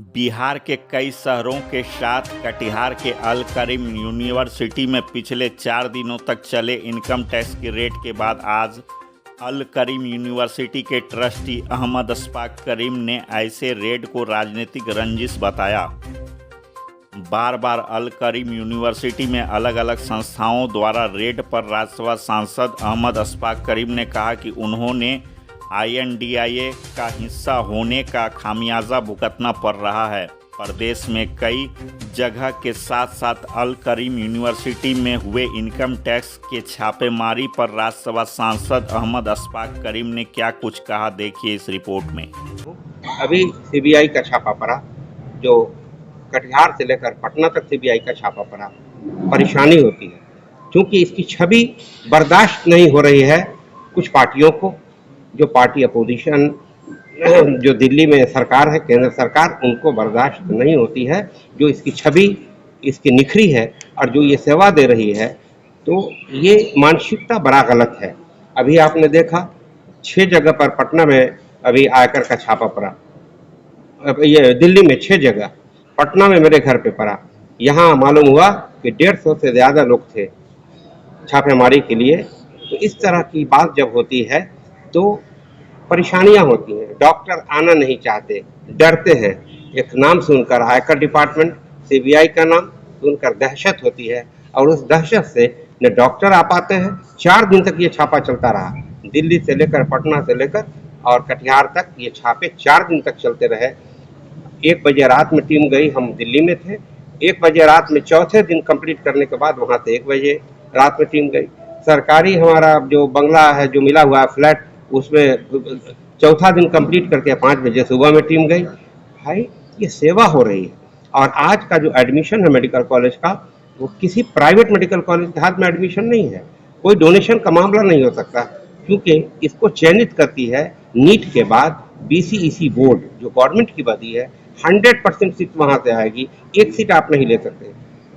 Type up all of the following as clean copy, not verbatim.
बिहार के कई शहरों के साथ कटिहार के अल करीम यूनिवर्सिटी में पिछले 4 दिनों तक चले इनकम टैक्स की रेड के बाद आज अल करीम यूनिवर्सिटी के ट्रस्टी अहमद अशफाक करीम ने ऐसे रेड को राजनीतिक रंजिश बताया। बार बार अल करीम यूनिवर्सिटी में अलग अलग संस्थाओं द्वारा रेड पर राज्यसभा सांसद अहमद अशफाक करीम ने कहा कि उन्होंने INDIA का हिस्सा होने का खामियाजा भुगतना पड़ रहा है। प्रदेश में कई जगह के साथ साथ अल करीम यूनिवर्सिटी में हुए इनकम टैक्स के छापेमारी पर राज्यसभा सांसद अहमद अशफाक करीम ने क्या कुछ कहा, देखिए इस रिपोर्ट में। अभी CBI का छापा पड़ा, जो कटिहार से लेकर पटना तक CBI का छापा पड़ा। परेशानी होती है क्योंकि इसकी छवि बर्दाश्त नहीं हो रही है कुछ पार्टियों को। जो पार्टी अपोजिशन जो दिल्ली में सरकार है, केंद्र सरकार, उनको बर्दाश्त नहीं होती है जो इसकी छवि इसकी निखरी है और जो ये सेवा दे रही है। तो ये मानसिकता बड़ा गलत है। अभी आपने देखा 6 जगह पर पटना में अभी आयकर का छापा पड़ा, ये दिल्ली में 6 जगह, पटना में मेरे घर पे पड़ा। यहाँ मालूम हुआ कि 150 से ज़्यादा लोग थे छापेमारी के लिए। तो इस तरह की बात जब होती है तो परेशानियां होती हैं। डॉक्टर आना नहीं चाहते, डरते हैं। एक नाम सुनकर, आयकर डिपार्टमेंट, CBI का नाम सुनकर दहशत होती है और उस दहशत से न डॉक्टर आ पाते हैं। 4 दिन तक ये छापा चलता रहा, दिल्ली से लेकर पटना से लेकर और कटिहार तक ये छापे 4 दिन तक चलते रहे। 1 बजे रात में टीम गई, हम दिल्ली में थे। 1 बजे रात में चौथे दिन कंप्लीट करने के बाद वहाँ से 1 बजे रात में टीम गई। सरकारी हमारा जो बंगला है, जो मिला हुआ है फ्लैट, उसमें चौथा दिन कंप्लीट करके 5 बजे सुबह में टीम गई। भाई ये सेवा हो रही है। और आज का जो एडमिशन है मेडिकल कॉलेज का, वो किसी प्राइवेट मेडिकल कॉलेज के हाथ में एडमिशन नहीं है। कोई डोनेशन का मामला नहीं हो सकता क्योंकि इसको चयनित करती है नीट के बाद BCEC बोर्ड, जो गवर्नमेंट की बॉडी है। 100% सीट वहाँ से आएगी, एक सीट आप नहीं ले सकते।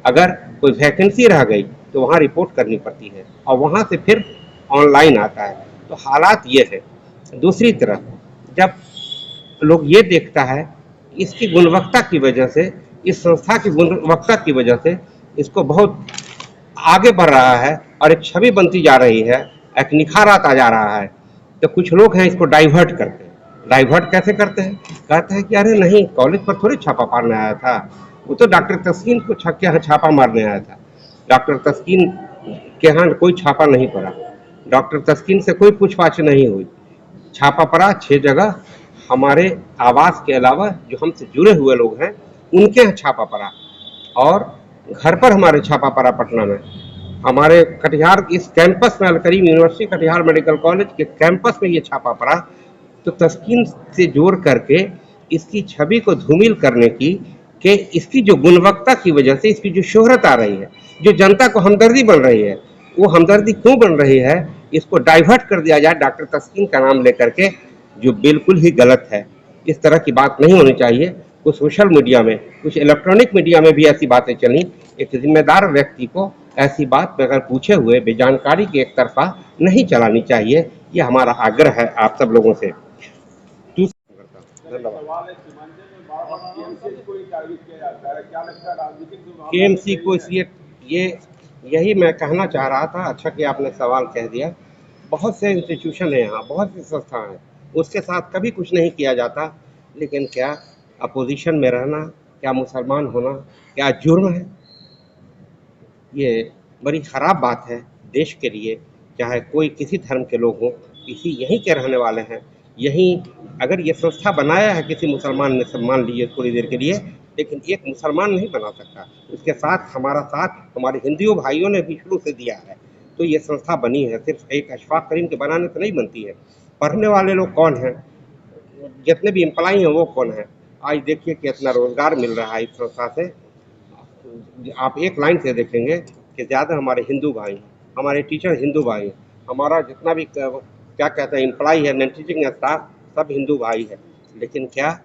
अगर कोई वैकेंसी रह गई तो वहाँ रिपोर्ट करनी पड़ती है और वहाँ से फिर ऑनलाइन आता है। तो हालात ये है। दूसरी तरफ जब लोग ये देखता है इसकी गुणवत्ता की वजह से, इस संस्था की गुणवत्ता की वजह से इसको बहुत आगे बढ़ रहा है और एक छवि बनती जा रही है, एक निखार आता जा रहा है, तो कुछ लोग हैं इसको डाइवर्ट करते हैं। डाइवर्ट कैसे करते हैं? कहते हैं कि अरे नहीं, कॉलेज पर थोड़ी छापा मारने आया था, वो तो डॉक्टर तस्कीन को छापा मारने आया था। डॉक्टर तस्कीन के यहाँ कोई छापा नहीं पड़ा, डॉक्टर तस्कीन से कोई पूछताछ नहीं हुई। छापा पड़ा 6 जगह, हमारे आवास के अलावा जो हमसे जुड़े हुए लोग हैं उनके यहाँ छापा पड़ा और घर पर हमारे छापा पड़ा पटना में। हमारे कटिहार इस कैंपस में, अल करीम यूनिवर्सिटी कटिहार मेडिकल कॉलेज के कैंपस में ये छापा पड़ा। तो तस्कीन से जोड़ करके इसकी छवि को धूमिल करने की, कि इसकी जो गुणवत्ता की वजह से इसकी जो शोहरत आ रही है, जो जनता को हमदर्दी बन रही है, वो हमदर्दी क्यों बन रही है? इसको डाइवर्ट कर दिया जाए डॉक्टर तस्कीन का नाम लेकर के, जो बिल्कुल ही गलत है। इस तरह की बात नहीं होनी चाहिए। कुछ सोशल मीडिया में, कुछ इलेक्ट्रॉनिक मीडिया में भी ऐसी बातें चली। एक जिम्मेदार व्यक्ति को ऐसी बात बगैर पूछे हुए, बेजानकारी की एक तरफा नहीं चलानी चाहिए। ये हमारा आग्रह है आप सब लोगों से। KMC को इसलिए यही मैं कहना चाह रहा था। अच्छा कि आपने सवाल कह दिया। बहुत से इंस्टीट्यूशन है यहाँ, बहुत सी संस्था है, उसके साथ कभी कुछ नहीं किया जाता। लेकिन क्या अपोजिशन में रहना, क्या मुसलमान होना, क्या जुर्म है? ये बड़ी ख़राब बात है देश के लिए। चाहे कोई किसी धर्म के लोग हों, किसी यहीं के रहने वाले हैं, यहीं अगर ये संस्था बनाया है किसी मुसलमान ने, मान लीजिए थोड़ी देर के लिए, लेकिन एक मुसलमान नहीं बना सकता। उसके साथ हमारा साथ हमारे हिंदू भाइयों ने भी शुरू से दिया है। तो ये संस्था बनी है, सिर्फ एक अशफाक करीम के बनाने से नहीं बनती है। पढ़ने वाले लोग कौन हैं, जितने भी एम्प्लॉई हैं वो कौन है? आज देखिए कितना रोजगार मिल रहा है इस संस्था से। आप एक लाइन से देखेंगे कि ज़्यादा हमारे हिंदू भाई हैं, हमारे टीचर हिंदू भाई हैं, हमारा जितना भी क्या कहते हैं एम्प्लॉई है, नॉन टीचिंग स्टाफ, सब हिंदू भाई है। लेकिन क्या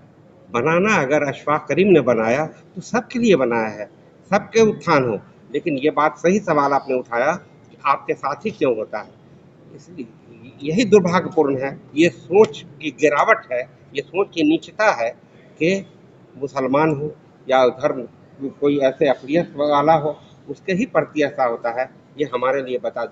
बनाना अगर अशफाक करीम ने बनाया तो सबके लिए बनाया है, सबके उत्थान हो। लेकिन ये बात सही सवाल आपने उठाया कि आपके साथ ही क्यों होता है। इसलिए यही दुर्भाग्यपूर्ण है। ये सोच की गिरावट है, ये सोच की नीचता है कि मुसलमान हो या धर्म कोई ऐसे अकलियत वाला हो, उसके ही प्रति ऐसा होता है, ये हमारे लिए बड़ा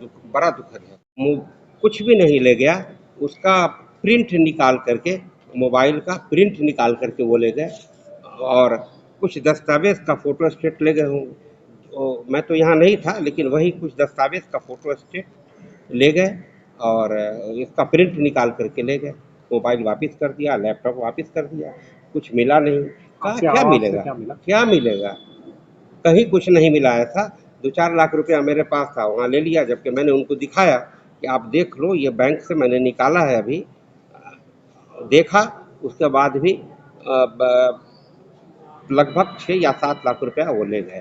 दुखद है। कुछ भी नहीं ले गया, उसका प्रिंट निकाल करके, मोबाइल का प्रिंट निकाल करके वो ले गए और कुछ दस्तावेज का फोटो स्टेट ले गए होंगे। तो मैं तो यहाँ नहीं था, लेकिन वही कुछ दस्तावेज का फोटो स्टेट ले गए और इसका प्रिंट निकाल करके ले गए। मोबाइल वापस कर दिया, लैपटॉप वापस कर दिया, कुछ मिला नहीं। कहा क्या मिलेगा, क्या मिलेगा, कहीं कुछ नहीं मिला। ऐसा 2-4 लाख रुपया मेरे पास था, वहाँ ले लिया, जबकि मैंने उनको दिखाया कि आप देख लो, ये बैंक से मैंने निकाला है अभी। देखा, उसके बाद भी लगभग 6 या 7 लाख रुपया वो ले गए।